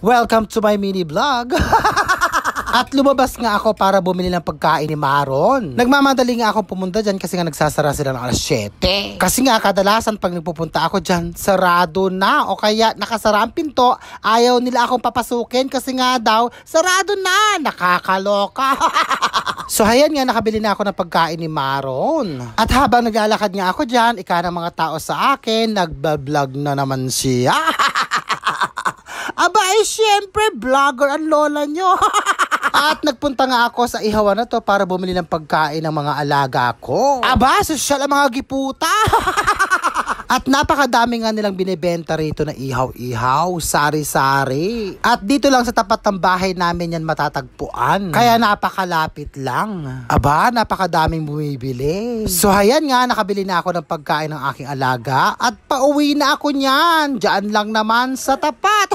Welcome to my mini vlog. At lumabas nga ako para bumili ng pagkain ni Maron. Nagmamadali nga ako pumunta dyan kasi nga nagsasara sila ng alas 7. Kasi nga kadalasan pag nagpupunta ako dyan, sarado na o kaya nakasara ang pinto. Ayaw nila akong papasukin kasi nga daw, sarado na, nakakaloka. So hayan nga, nakabili na ako ng pagkain ni Maron. At habang naglalakad nga ako dyan, ika ng mga tao sa akin, nagbablog na naman siya. Aba syempre, vlogger ang lola nyo. At nagpunta nga ako sa ihawan na to para bumili ng pagkain ng mga alaga ko. Aba, sosyal ang mga giputa. At napakadami nga nilang binibenta rito na ihaw-ihaw, sari-sari. At dito lang sa tapat ng bahay namin yan matatagpuan. Kaya napakalapit lang. Aba, napakadaming bumibili. So hayan nga, nakabili na ako ng pagkain ng aking alaga. At pauwi na ako niyan. Diyan lang naman sa tapat.